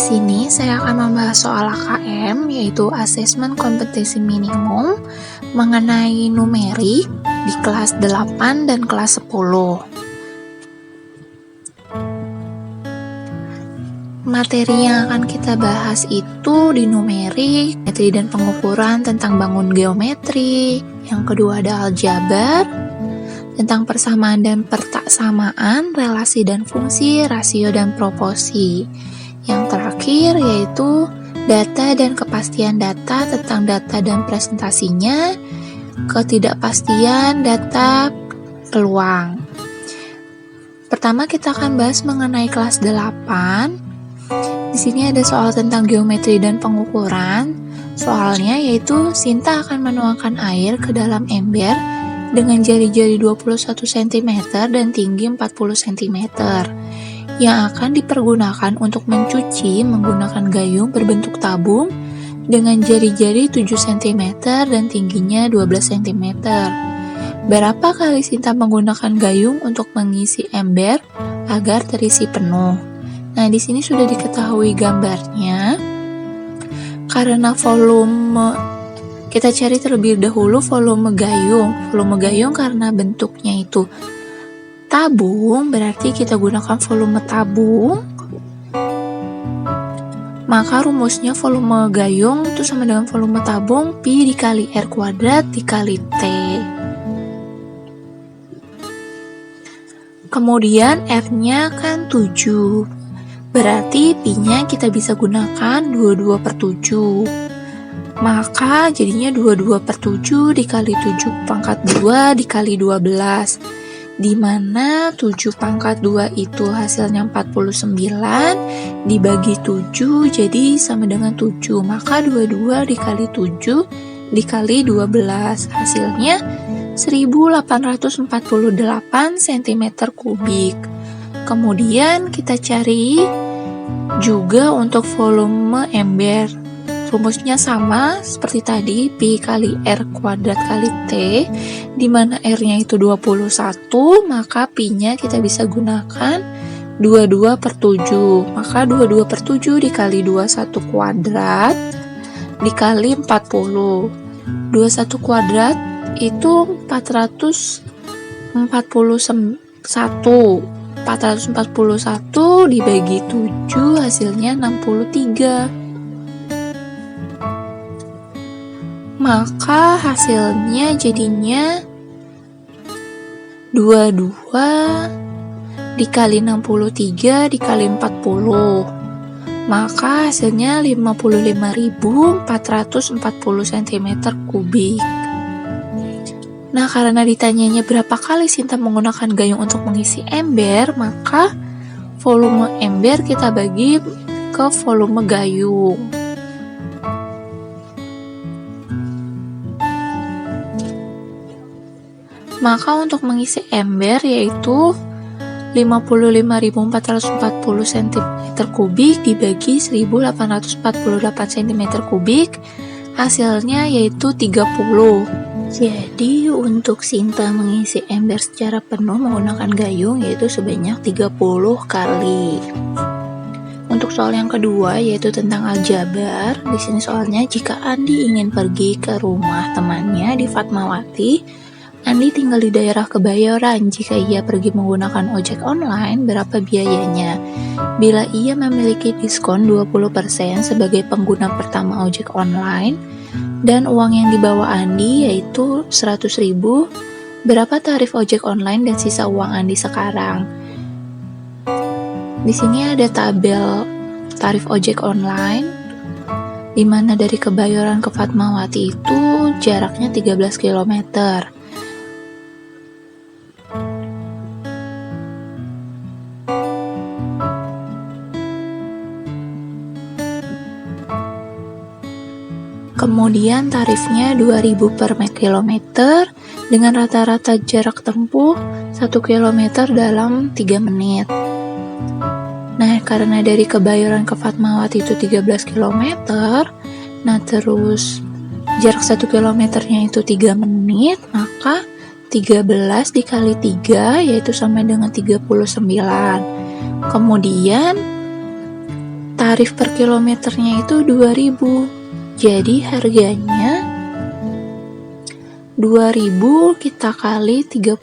sini saya akan membahas soal AKM, yaitu Asesmen Kompetensi Minimum, mengenai numerik di kelas 8 dan kelas 10. Materi yang akan kita bahas itu di numerik, metode dan pengukuran tentang bangun geometri. Yang kedua ada aljabar, tentang persamaan dan pertaksamaan, relasi dan fungsi, rasio dan proporsi. Yang terakhir yaitu data dan kepastian data, tentang data dan presentasinya, ketidakpastian data, peluang. Pertama kita akan bahas mengenai kelas 8. Di sini ada soal tentang geometri dan pengukuran. Soalnya yaitu Sinta akan menuangkan air ke dalam ember dengan jari-jari 21 cm dan tinggi 40 cm yang akan dipergunakan untuk mencuci menggunakan gayung berbentuk tabung dengan jari-jari 7 cm dan tingginya 12 cm. Berapa kali Sinta menggunakan gayung untuk mengisi ember agar terisi penuh? Nah, di sini sudah diketahui gambarnya. Karena volume, kita cari terlebih dahulu volume gayung. Volume gayung karena bentuknya itu tabung, berarti kita gunakan volume tabung. Maka rumusnya volume gayung itu sama dengan volume tabung Pi dikali R kuadrat dikali T. Kemudian R-nya kan 7. Berarti Pi-nya kita bisa gunakan 22/7. Maka jadinya 22/7 dikali 7 pangkat 2 dikali 12. Dimana 7 pangkat 2 itu hasilnya 49, dibagi 7 jadi sama dengan 7. Maka 22 dikali 7 dikali 12. Hasilnya 1848 cm3. Kemudian kita cari juga untuk volume ember. Rumusnya sama seperti tadi, Pi kali R kuadrat kali T, di mana R-nya itu 21, maka Pi-nya kita bisa gunakan 22/7. Maka 22/7 dikali 21 kuadrat dikali 40. 21 kuadrat itu 441. 441 dibagi 7 hasilnya 63. Maka hasilnya jadinya 22 dikali 63 dikali 40. Maka hasilnya 55.440 cm3. Nah, karena ditanyanya berapa kali Sinta menggunakan gayung untuk mengisi ember, maka volume ember kita bagi ke volume gayung. Maka untuk mengisi ember yaitu 55.440 cm3 dibagi 1.848 cm3, hasilnya yaitu 30. Jadi untuk Sinta mengisi ember secara penuh menggunakan gayung yaitu sebanyak 30 kali. Untuk soal yang kedua yaitu tentang aljabar. Di sini soalnya jika Andi ingin pergi ke rumah temannya di Fatmawati, Andi tinggal di daerah Kebayoran. Jika ia pergi menggunakan ojek online, berapa biayanya? Bila ia memiliki diskon 20% sebagai pengguna pertama ojek online dan uang yang dibawa Andi yaitu 100.000, berapa tarif ojek online dan sisa uang Andi sekarang? Di sini ada tabel tarif ojek online, di mana dari Kebayoran ke Fatmawati itu jaraknya 13 km. Kemudian tarifnya 2.000 per kilometer dengan rata-rata jarak tempuh 1 km dalam 3 menit. Nah, karena dari Kebayoran ke Fatmawati itu 13 km, nah terus jarak 1 kilometernya itu 3 menit, maka 13 dikali 3 yaitu sama dengan 39. Kemudian tarif per kilometernya itu 2.000. Jadi harganya 2.000 kita kali 39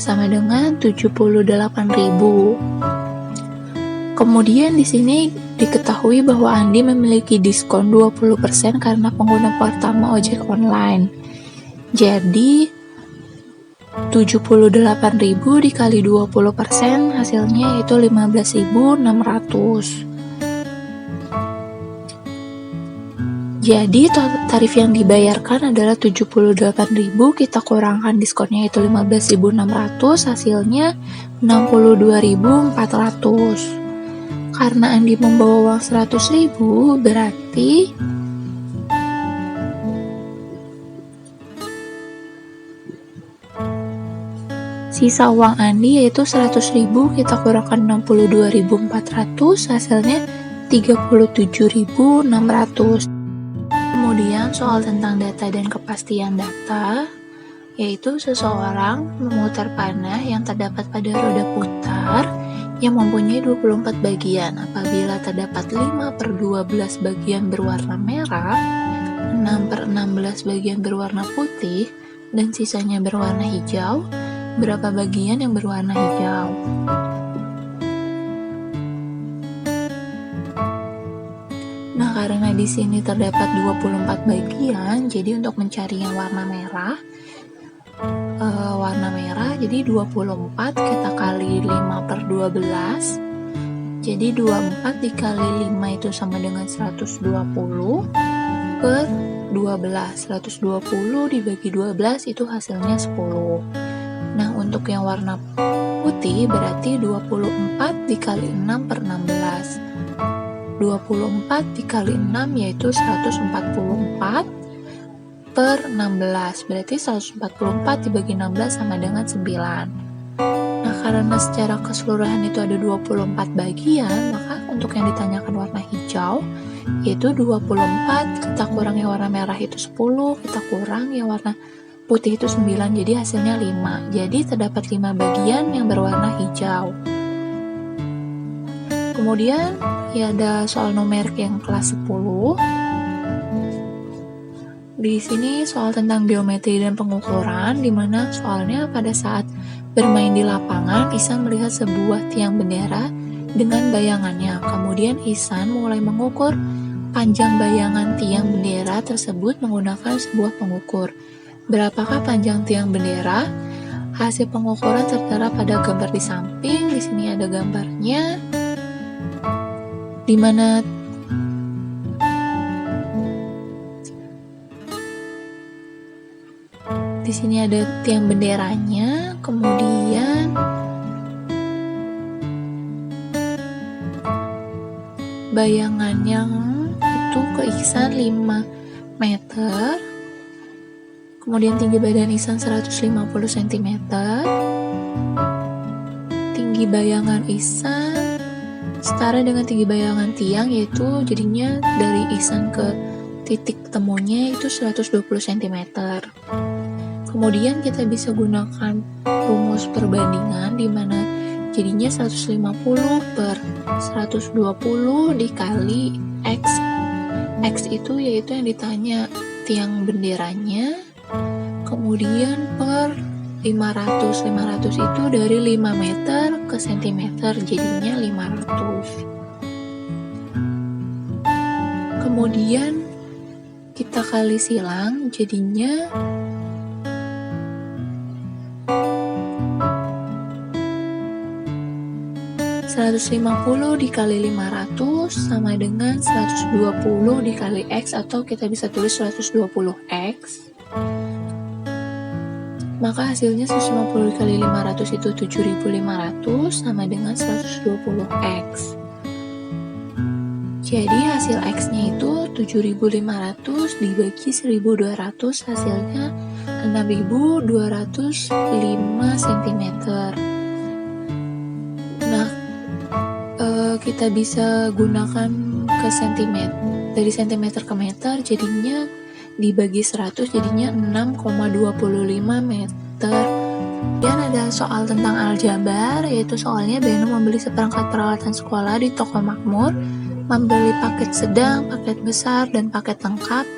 sama dengan 78.000. Kemudian di sini diketahui bahwa Andi memiliki diskon 20% karena pengguna pertama ojek online. Jadi 78.000 dikali 20% hasilnya itu 15.600. Jadi tarif yang dibayarkan adalah 78.000, kita kurangkan diskonnya itu 15.600, hasilnya 62.400. Karena Andi membawa uang 100.000, berarti sisa uang Andi yaitu 100.000, kita kurangkan 62.400, hasilnya 37.600. Kemudian soal tentang data dan kepastian data, yaitu seseorang memutar panah yang terdapat pada roda putar yang mempunyai 24 bagian. Apabila terdapat 5/12 bagian berwarna merah, 6/16 bagian berwarna putih, dan sisanya berwarna hijau, berapa bagian yang berwarna hijau? Nah, karena di sini terdapat 24 bagian, jadi untuk mencari yang warna merah, jadi 24 kita kali 5/12, jadi 24 dikali 5 itu sama dengan 120 per 12, 120 dibagi 12 itu hasilnya 10. Nah, untuk yang warna putih berarti 24 dikali 6/16, 24 dikali 6 yaitu 144 per 16, berarti 144 dibagi 16 sama dengan 9. Nah, karena secara keseluruhan itu ada 24 bagian, maka untuk yang ditanyakan warna hijau yaitu 24, kita kurang yang warna merah itu 10, kita kurang yang warna putih itu 9, jadi hasilnya 5. Jadi terdapat 5 bagian yang berwarna hijau. Kemudian ya ada soal numerik yang kelas 10. Di sini soal tentang geometri dan pengukuran, di mana soalnya pada saat bermain di lapangan, Ihsan melihat sebuah tiang bendera dengan bayangannya. Kemudian Ihsan mulai mengukur panjang bayangan tiang bendera tersebut menggunakan sebuah pengukur. Berapakah panjang tiang bendera? Hasil pengukuran tertera pada gambar di samping. Di sini ada gambarnya, di mana di sini ada tiang benderanya, kemudian bayangannya itu ke Ihsan 5 meter, kemudian tinggi badan Ihsan 150 cm, tinggi bayangan Ihsan setara dengan tinggi bayangan tiang, yaitu jadinya dari Ihsan ke titik temunya itu 120 cm. Kemudian kita bisa gunakan rumus perbandingan, di mana jadinya 150 per 120 dikali X. X itu yaitu yang ditanya tiang benderanya, kemudian per 500 itu dari 5 meter ke cm, jadinya 500. Kemudian kita kali silang, jadinya 150 dikali 500 sama dengan 120 dikali X, atau kita bisa tulis 120X. Maka hasilnya 150 dikali 500 itu 7.500 sama dengan 120X. Jadi hasil X-nya itu 7.500 dibagi 1.200, hasilnya 6.205 cm. Nah, kita bisa gunakan ke cm, dari cm ke meter, jadinya dibagi 100 jadinya 6,25 meter. Dan ada soal tentang aljabar, yaitu soalnya Beno membeli seperangkat peralatan sekolah di toko makmur membeli paket sedang, paket besar, dan paket lengkap,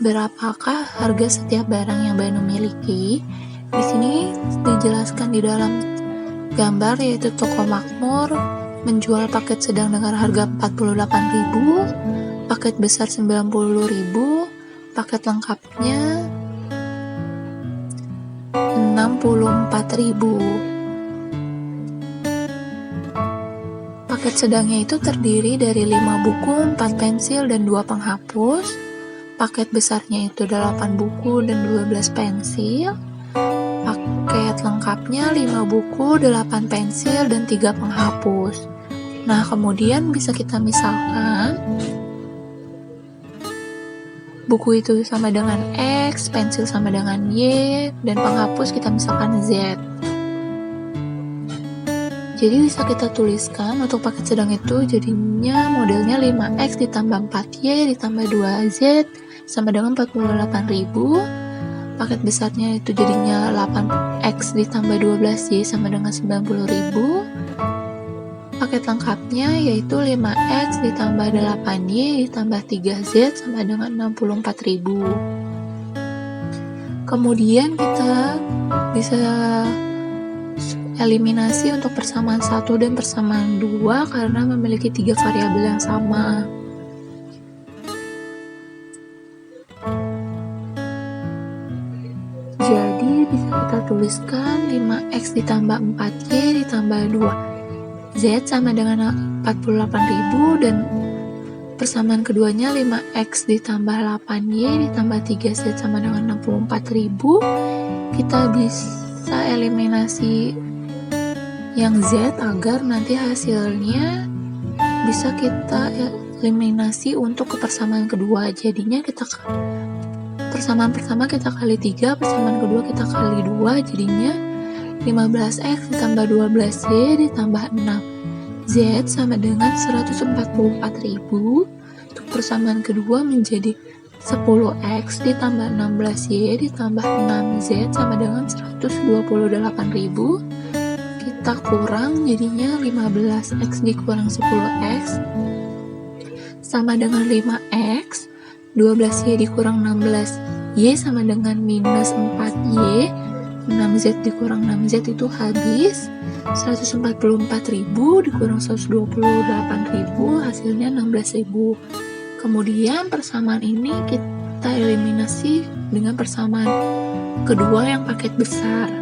berapakah harga setiap barang yang Banu miliki? Di sini dijelaskan di dalam gambar, yaitu toko Makmur menjual paket sedang dengan harga 48.000, paket besar 90.000, paket lengkapnya 64.000. Paket sedangnya itu terdiri dari 5 buku, 4 pensil, dan 2 penghapus. Paket besarnya itu 8 buku dan 12 pensil. Paket lengkapnya 5 buku, 8 pensil, dan 3 penghapus. Nah, kemudian bisa kita misalkan buku itu sama dengan X, pensil sama dengan Y, dan penghapus kita misalkan Z. Jadi bisa kita tuliskan untuk paket sedang itu jadinya modelnya 5X ditambah 4Y ditambah 2Z sama dengan 48.000. Paket besarnya itu jadinya 8X ditambah 12Y sama dengan 90.000. Paket lengkapnya yaitu 5X ditambah 8Y ditambah 3Z sama dengan 64.000. Kemudian kita bisa eliminasi untuk persamaan 1 dan persamaan 2 karena memiliki 3 variabel yang sama. Jadi bisa kita tuliskan 5X ditambah 4Y ditambah 2Z sama dengan 48.000, dan persamaan keduanya 5X ditambah 8Y ditambah 3Z sama dengan 64.000. Kita bisa eliminasi yang Z agar nanti hasilnya bisa kita eliminasi untuk kepersamaan kedua. Jadinya kita persamaan pertama kita kali 3, persamaan kedua kita kali 2, jadinya 15X ditambah 12Y ditambah 6Z sama dengan 144.000. Untuk persamaan kedua menjadi 10X ditambah 16Y ditambah 6Z sama dengan 128.000. Kita kurang jadinya 15X dikurang 10X sama dengan 5X, 12Y dikurang 16Y sama dengan minus 4Y, 6Z dikurang 6Z itu habis, 144.000 dikurang 128.000 hasilnya 16.000. Kemudian persamaan ini kita eliminasi dengan persamaan kedua yang paket besar.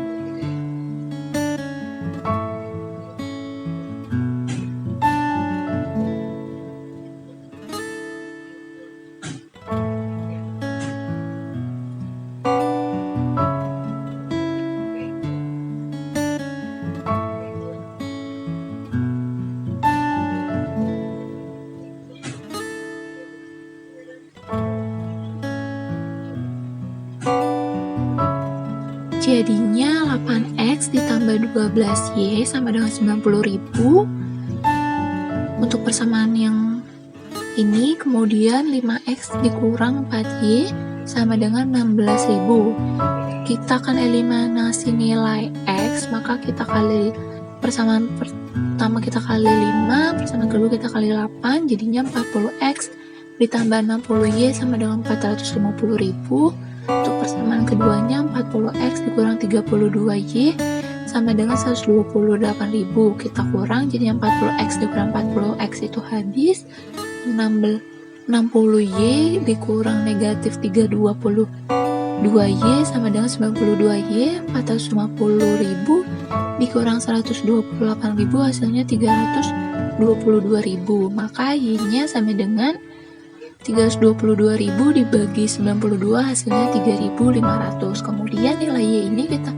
Jadinya 8X ditambah 12Y sama dengan 90.000. Untuk persamaan yang ini, kemudian 5X dikurang 4Y sama dengan 16.000. Kita akan eliminasi nilai X, maka kita kali persamaan pertama kita kali 5, persamaan kedua kita kali 8, jadinya 40X ditambah 60Y sama dengan 450.000. Untuk persamaan keduanya 40X dikurang 32Y sama dengan 128.000. Kita kurang jadi 40X dikurang 40X itu habis, 60Y dikurang negatif 322Y sama dengan 92Y. 450.000 dikurang 128.000 hasilnya 322.000. Maka Y-nya sama dengan 322.000 dibagi 92 hasilnya 3.500. Kemudian nilai Y ini kita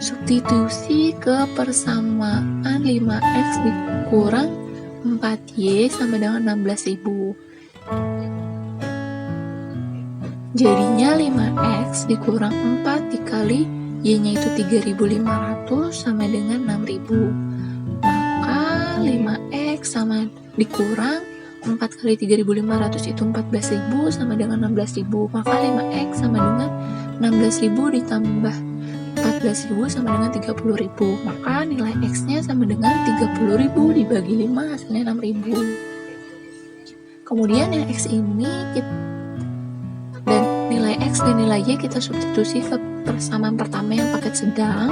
substitusi ke persamaan 5X dikurang 4Y sama dengan 16.000. Jadinya 5X dikurang 4 dikali Y-nya itu 3.500 sama dengan 6.000. Maka 5X sama dikurang 4 kali 3.500 itu 14.000 sama dengan 16.000. Maka 5X sama dengan 16.000 ditambah 14.000 sama dengan 30.000. Maka nilai X nya sama dengan 30.000 dibagi 5 hasilnya 6.000. Kemudian yang X ini dan nilai X dan nilai Y kita substitusi ke persamaan pertama yang paket sedang.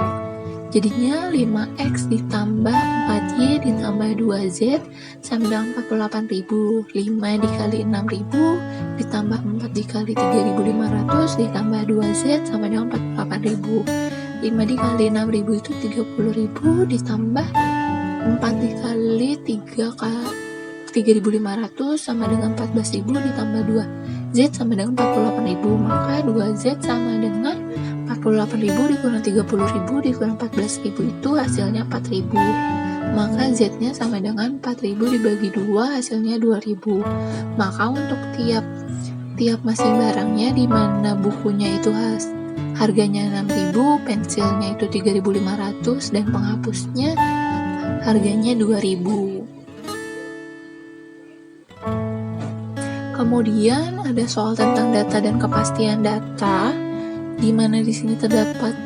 Jadinya 5X ditambah 4Y ditambah 2Z sama dengan 48.000. 5 dikali 6.000 ditambah 4 dikali 3.500 ditambah 2Z sama dengan 48.000. 5 dikali 6.000 itu 30.000 ditambah 4 dikali 3.500 sama dengan 14.000 ditambah 2Z sama dengan 48.000. Maka 2Z sama dengan 48.000 dikurang 30.000 dikurang 14.000 itu hasilnya 4.000. Maka Z-nya sama dengan 4.000 dibagi 2 hasilnya 2.000. Maka untuk tiap masing barangnya di mana bukunya itu harganya 6.000, pensilnya itu 3.500 dan penghapusnya harganya 2.000. Kemudian ada soal tentang data dan kepastian data, di mana di sini terdapat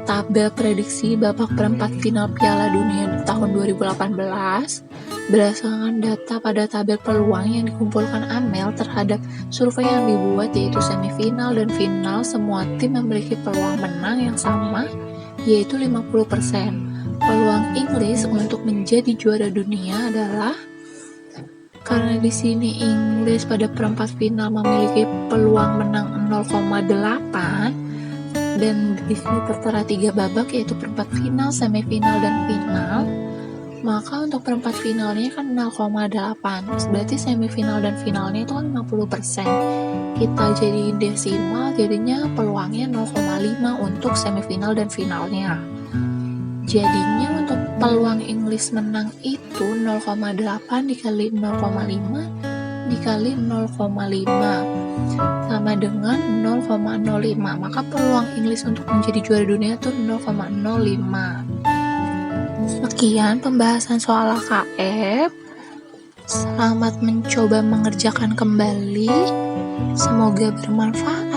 tabel prediksi babak perempat final Piala Dunia tahun 2018 berdasarkan data pada tabel peluang yang dikumpulkan Amel terhadap survei yang dibuat, yaitu semifinal dan final semua tim memiliki peluang menang yang sama, yaitu 50%. Peluang Inggris untuk menjadi juara dunia adalah, karena di sini Inggris pada perempat final memiliki peluang menang 0,8 dan di sini tertera 3 babak, yaitu perempat final, semifinal dan final. Maka untuk perempat finalnya kan 0,8, berarti semifinal dan finalnya itu kan 50%. Kita jadiin desimal, jadinya peluangnya 0,5 untuk semifinal dan finalnya. Jadinya untuk peluang Inggris menang itu 0,8 dikali 0,5 dikali 0,5 sama dengan 0,05. Maka peluang Inggris untuk menjadi juara dunia itu 0,05. Sekian pembahasan soal AKF. Selamat mencoba mengerjakan kembali. Semoga bermanfaat.